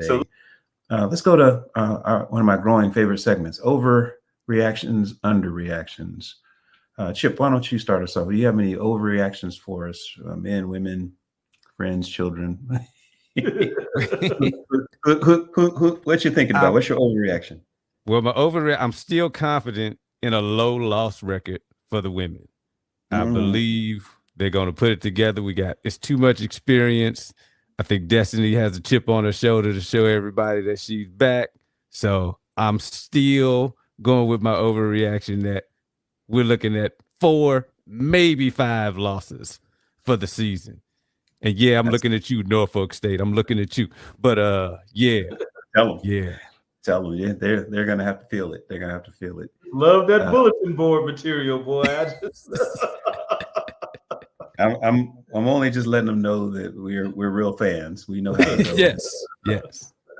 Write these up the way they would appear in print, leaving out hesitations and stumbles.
So let's go to one of my growing favorite segments: overreactions, underreactions. Chip, why don't you start us off? Do you have any overreactions for us, men, women, friends, children? What you thinking about? What's your overreaction? Well, I'm still confident in a low loss record for the women. I believe they're going to put it together. It's too much experience. I think Destiny has a chip on her shoulder to show everybody that she's back. So I'm still going with my overreaction that we're looking at 4, maybe 5 losses for the season. And yeah, I'm looking at you, Norfolk State. I'm looking at you. But yeah. Tell them. Yeah. Tell them. Yeah, they're gonna have to feel it. They're gonna have to feel it. Love that bulletin board material, boy. I'm only just letting them know that we're real fans. We know how to go. Yes.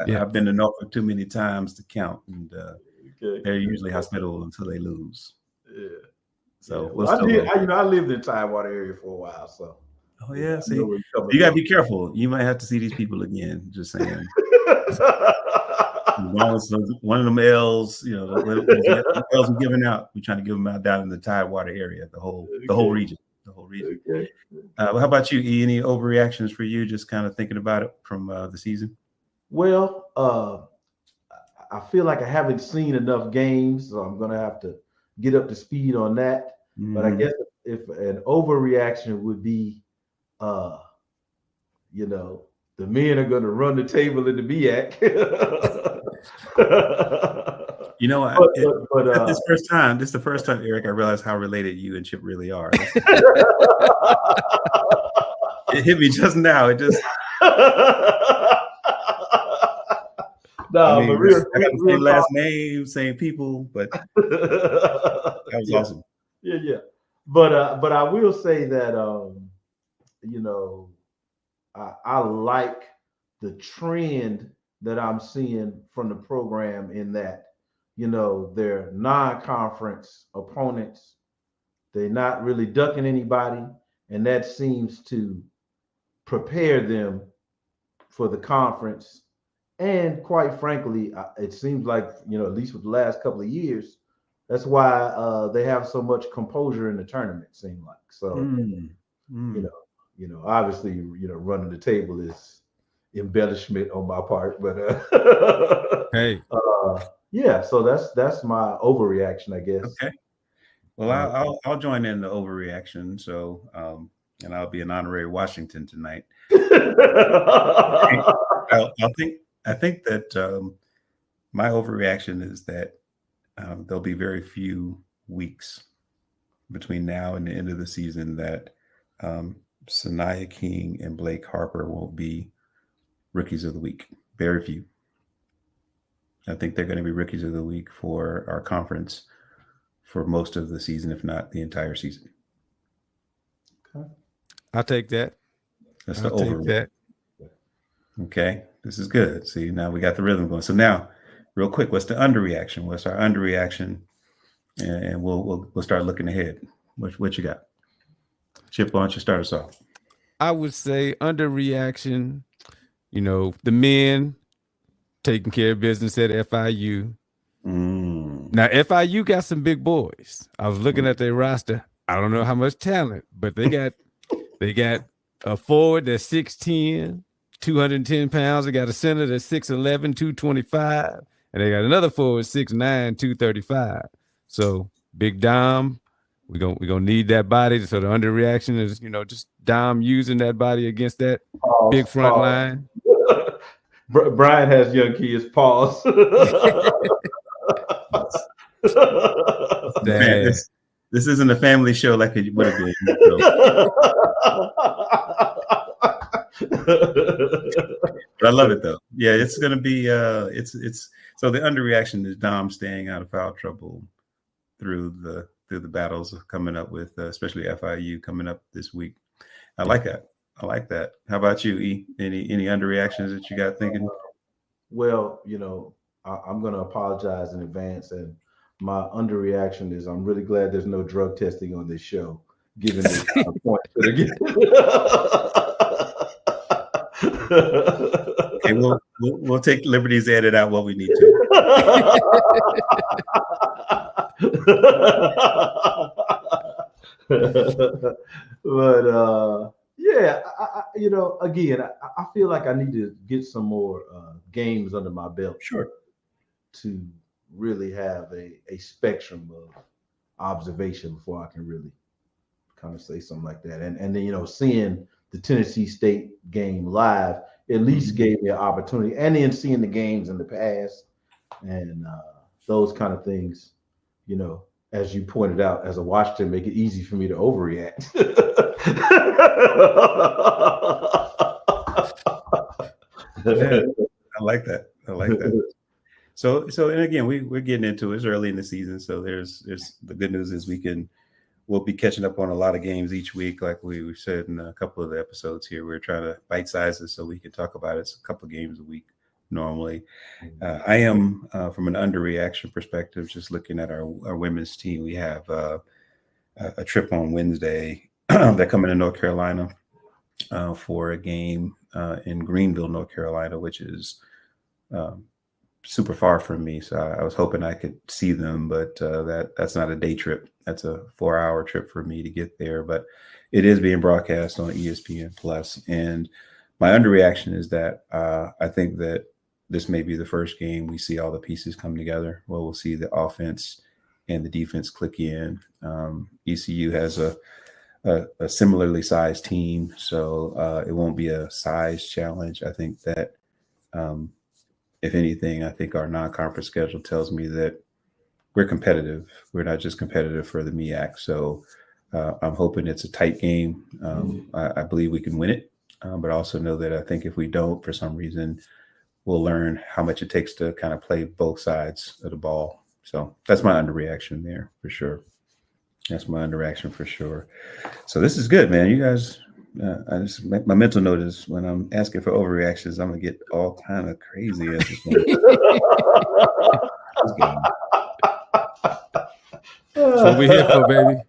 I've been to Norfolk too many times to count, and they're usually hospitable until they lose. Yeah. So I lived in Tidewater area for a while, so. Oh yeah, see, you gotta be careful. You might have to see these people again. Just saying. One of them L's, the L's are giving out. We're trying to give them out down in the Tidewater area, the whole region. Okay. How about you, E? Any overreactions for you? Just kind of thinking about it from the season. Well, I feel like I haven't seen enough games, so I'm gonna have to get up to speed on that. But I guess if an overreaction would be, the men are going to run the table in the BIAC. This is the first time, Eric, I realized how related you and Chip really are. It hit me just now. It just. Real same last name, same people, but that was awesome. Yeah. But I will say that I like the trend that I'm seeing from the program in that, they're non-conference opponents. They're not really ducking anybody, and that seems to prepare them for the conference. And quite frankly, it seems like, at least with the last couple of years, that's why they have so much composure in the tournament, it seems like. So, obviously, running the table is embellishment on my part, but hey, so that's my overreaction, I guess. Okay. Well, I'll join in the overreaction. So, and I'll be an honorary Washington tonight. I think that my overreaction is that there'll be very few weeks between now and the end of the season that Sanaya King and Blake Harper won't be rookies of the week. Very few. I think they're going to be rookies of the week for our conference for most of the season, if not the entire season. Okay. I'll take that. That's the over. Okay, this is good. See, now we got the rhythm going. So now, real quick, what's the underreaction? What's our underreaction? And we'll start looking ahead. What you got? Chip, why don't you start us off? I would say underreaction, the men taking care of business at FIU. Now, FIU got some big boys. I was looking at their roster. I don't know how much talent, but they got a forward that's 6'10", 210 pounds. They got a center that's 6'11", 225. And they got another forward, 6'9", 235. So Big Dom, we're gonna need that body. So the underreaction is, just Dom using that body against that big front line. Brian has young kids. Pause. Man, this isn't a family show like it would have been. But I love it though. Yeah, it's gonna be it's so the underreaction is Dom staying out of foul trouble through the battles coming up with especially FIU coming up this week. I like that. How about you, E? Any underreactions that you got thinking? Well, I'm gonna apologize in advance, and my underreaction is I'm really glad there's no drug testing on this show, given the points that are given. Okay, we'll take liberties to edit out what we need to. But yeah, again, I feel like I need to get some more games under my belt. Sure. To really have a spectrum of observation before I can really kind of say something like that. And then, seeing the Tennessee State game live at least gave me an opportunity. And then seeing the games in the past and those kind of things, as you pointed out, as a Washington, make it easy for me to overreact. Yeah, I like that. So and again, we're getting into it. It's early in the season, so there's the good news is we'll be catching up on a lot of games each week, like we've said in a couple of the episodes here. We're trying to bite sizes so we can talk about it. It's a couple of games a week normally. I am from an underreaction perspective, just looking at our women's team. We have a trip on Wednesday. They're coming to North Carolina for a game in Greenville, North Carolina, which is super far from me. So I was hoping I could see them, but that's not a day trip. That's a 4-hour trip for me to get there. But it is being broadcast on ESPN Plus. And my underreaction is that I think that this may be the first game we see all the pieces come together. Well, we'll see the offense and the defense click in. ECU has a similarly sized team, so it won't be a size challenge. I think that if anything, I think our non-conference schedule tells me that we're competitive. We're not just competitive for the MEAC. So I'm hoping it's a tight game. I believe we can win it, but also know that I think if we don't, for some reason, we'll learn how much it takes to kind of play both sides of the ball. So that's my underreaction there for sure. So this is good, man. You guys, my mental note is when I'm asking for overreactions, I'm gonna get all kind of crazy. That's what we're here for, baby.